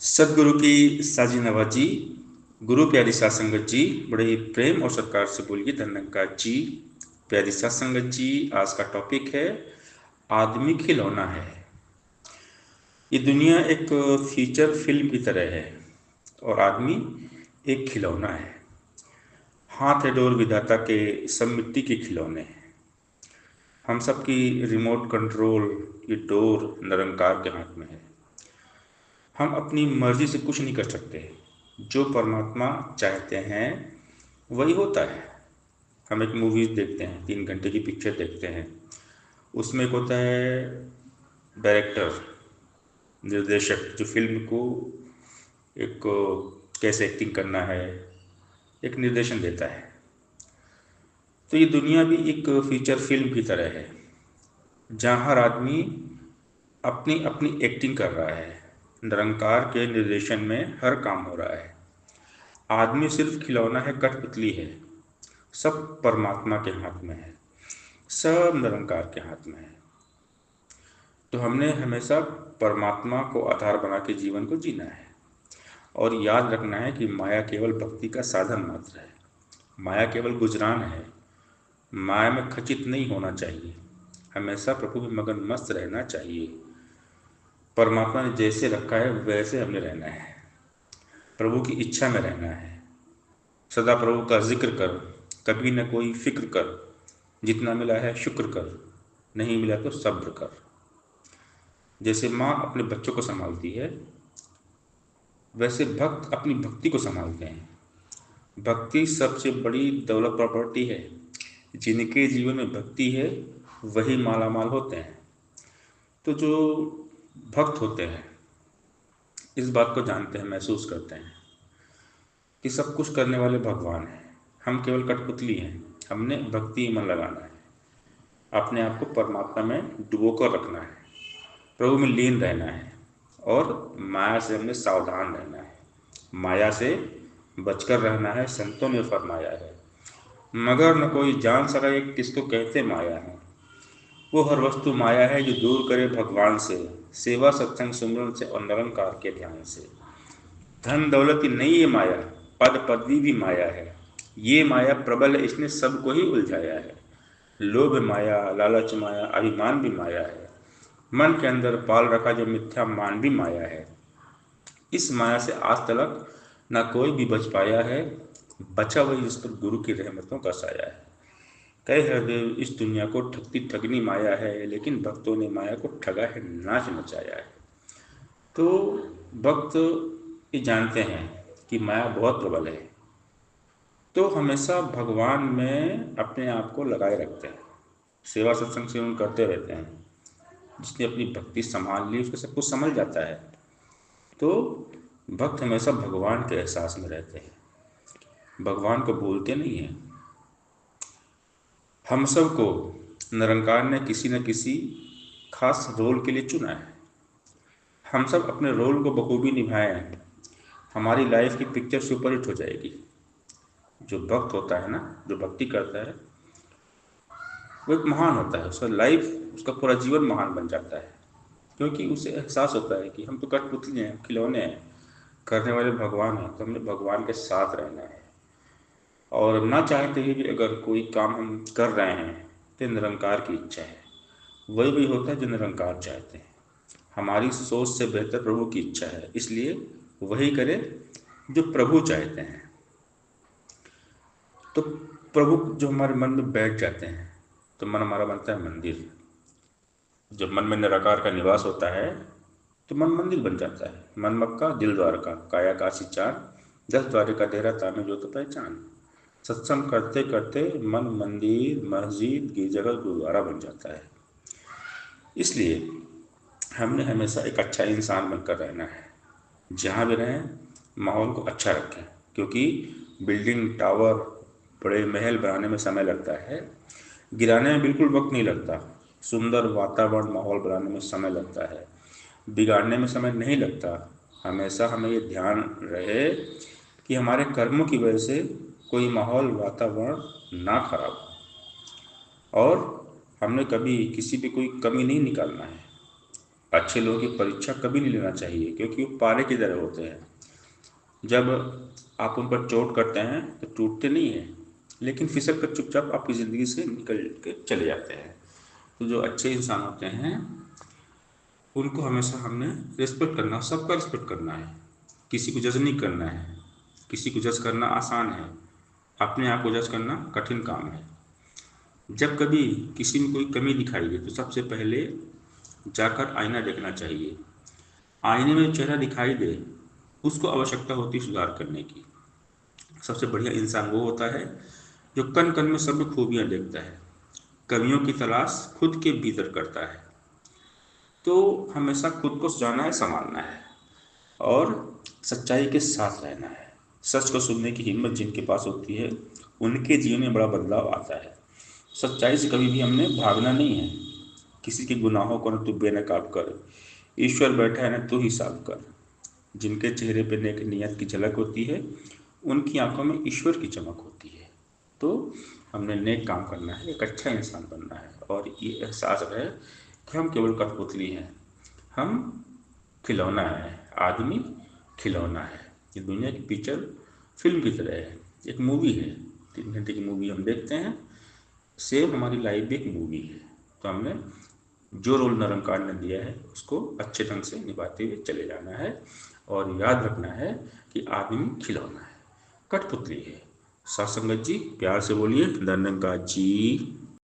सदगुरु की साजी नवाजी, गुरु प्यारी साध संगत जी, बड़े ही प्रेम और सत्कार से बोलिए धन्यकार जी। प्यारी साध संगत जी, आज का टॉपिक है आदमी खिलौना है। ये दुनिया एक फीचर फिल्म की तरह है और आदमी एक खिलौना है। हाथ है डोर विधाता के, सब मिट्टी के खिलौने हैं। हम सबकी रिमोट कंट्रोल, ये डोर निरंकार के हाथ में है। हम अपनी मर्जी से कुछ नहीं कर सकते। जो परमात्मा चाहते हैं वही होता है। हम एक मूवीज देखते हैं, 3 घंटे की पिक्चर देखते हैं। उसमें एक होता है डायरेक्टर, निर्देशक, जो फिल्म को एक कैसे एक्टिंग करना है एक निर्देशन देता है। तो ये दुनिया भी एक फीचर फिल्म की तरह है, जहाँ हर आदमी अपनी अपनी एक्टिंग कर रहा है। निरंकार के निर्देशन में हर काम हो रहा है। आदमी सिर्फ खिलौना है, कठपुतली है। सब परमात्मा के हाथ में है, सब निरंकार के हाथ में है। तो हमने हमेशा परमात्मा को आधार बना के जीवन को जीना है और याद रखना है कि माया केवल भक्ति का साधन मात्र है। माया केवल गुजरान है। माया में खचित नहीं होना चाहिए, हमेशा प्रभु में मगन मस्त रहना चाहिए। परमात्मा ने जैसे रखा है वैसे हमने रहना है, प्रभु की इच्छा में रहना है। सदा प्रभु का जिक्र कर, कभी न कोई फिक्र कर। जितना मिला है शुक्र कर, नहीं मिला तो सब्र कर। जैसे माँ अपने बच्चों को संभालती है, वैसे भक्त अपनी भक्ति को संभालते हैं। भक्ति सबसे बड़ी दौलत प्रॉपर्टी है। जिनके जीवन में भक्ति है वही मालामाल होते हैं। तो जो भक्त होते हैं इस बात को जानते हैं, महसूस करते हैं कि सब कुछ करने वाले भगवान हैं, हम केवल कठपुतली हैं। हमने भक्ति में मन लगाना है, अपने आप को परमात्मा में डुबो कर रखना है, प्रभु में लीन रहना है और माया से हमने सावधान रहना है। माया से बचकर रहना है, संतों ने फरमाया है। मगर न कोई जान सका ये किसको कहते माया है। वो हर वस्तु माया है जो दूर करे भगवान से, सेवा सत्संग सुमरन से और निरंकार के ध्यान से। धन दौलत की नहीं ये माया, पद पदवी भी माया है। ये माया प्रबल है, इसने सबको ही उलझाया है। लोभ माया, लालच माया, अभिमान भी माया है। मन के अंदर पाल रखा जो मिथ्या मान भी माया है। इस माया से आज तक न कोई भी बच पाया है, बचा वही जिस पर गुरु की रहमतों का साया है। कई हृदय इस दुनिया को ठगती ठगनी माया है, लेकिन भक्तों ने माया को ठगा है, नाच नचाया है। तो भक्त ये जानते हैं कि माया बहुत प्रबल है, तो हमेशा भगवान में अपने आप को लगाए रखते हैं, सेवा सत्संग सेवन करते रहते हैं। जिसने अपनी भक्ति संभाल ली उसको सब कुछ समझ जाता है। तो भक्त हमेशा भगवान के एहसास में रहते हैं, भगवान को भूलते नहीं हैं। हम सबको निरंकार ने किसी न किसी खास रोल के लिए चुना है। हम सब अपने रोल को बखूबी निभाएं, हमारी लाइफ की पिक्चर सुपर हिट हो जाएगी। जो भक्त होता है ना, जो भक्ति करता है, वो एक महान होता है। उसका लाइफ, उसका पूरा जीवन महान बन जाता है, क्योंकि उसे एहसास होता है कि हम तो कठपुतली हैं, खिलौने हैं, करने वाले भगवान हैं। तो हमने भगवान के साथ रहना है और ना चाहते हुए भी अगर कोई काम हम कर रहे हैं तो निरंकार की इच्छा है। वही वही होता है जो निरंकार चाहते हैं। हमारी सोच से बेहतर प्रभु की इच्छा है, इसलिए वही करें जो प्रभु चाहते हैं। तो प्रभु जो हमारे मन में बैठ जाते हैं तो मन हमारा बनता है मंदिर। जब मन में निराकार का निवास होता है तो मन मंदिर बन जाता है। मन मक्का दिल द्वारका, काया काशी चान, 10 द्वारे का डेरा तामे जो तो पहचान। सत्संग करते करते मन मंदिर, मस्जिद, गिरजाघर, गुरुद्वारा बन जाता है। इसलिए हमने हमेशा एक अच्छा इंसान बनकर रहना है। जहाँ भी रहें माहौल को अच्छा रखें, क्योंकि बिल्डिंग टावर बड़े महल बनाने में समय लगता है, गिराने में बिल्कुल वक्त नहीं लगता। सुंदर वातावरण माहौल बनाने में समय लगता है, बिगाड़ने में समय नहीं लगता। हमेशा हमें ये ध्यान रहे कि हमारे कर्मों की वजह से कोई माहौल वातावरण ना खराब हो और हमने कभी किसी पे कोई कमी नहीं निकालना है। अच्छे लोगों की परीक्षा कभी नहीं लेना चाहिए, क्योंकि वो पारे की तरह होते हैं। जब आप उन पर चोट करते हैं तो टूटते नहीं हैं, लेकिन फिसल कर चुपचाप आपकी ज़िंदगी से निकल के चले जाते हैं। तो जो अच्छे इंसान होते हैं उनको हमेशा हमने रिस्पेक्ट करना, सबका रिस्पेक्ट करना है। किसी को जज नहीं करना है। किसी को जज करना आसान है, अपने आप को जज करना कठिन काम है। जब कभी किसी में कोई कमी दिखाई दे तो सबसे पहले जाकर आईना देखना चाहिए। आईने में चेहरा दिखाई दे, उसको आवश्यकता होती है सुधार करने की। सबसे बढ़िया इंसान वो होता है जो कण कण में सब में खूबियां देखता है, कमियों की तलाश खुद के भीतर करता है। तो हमेशा खुद को जाना है, संभालना है और सच्चाई के साथ रहना है। सच को सुनने की हिम्मत जिनके पास होती है उनके जीवन में बड़ा बदलाव आता है। सच्चाई से कभी भी हमने भागना नहीं है। किसी के गुनाहों को न तू बेनकाब कर, ईश्वर बैठा है न तू हिसाब कर। जिनके चेहरे पे नेक नियत की झलक होती है उनकी आंखों में ईश्वर की चमक होती है। तो हमने नेक काम करना है, एक अच्छा इंसान बनना है और ये एहसास रहे कि हम केवल कठपुतली हैं, हम खिलौना है। आदमी खिलौना है। ये दुनिया की पिक्चर फिल्म की तरह है, एक मूवी है। 3 घंटे की मूवी हम देखते हैं, सेम हमारी लाइफ भी एक मूवी है। तो हमने जो रोल निरंकार ने दिया है उसको अच्छे ढंग से निभाते हुए चले जाना है और याद रखना है कि आदमी खिलौना है, कठपुतली है। साथ संगत जी प्यार से बोलिए, धन्यवाद जी।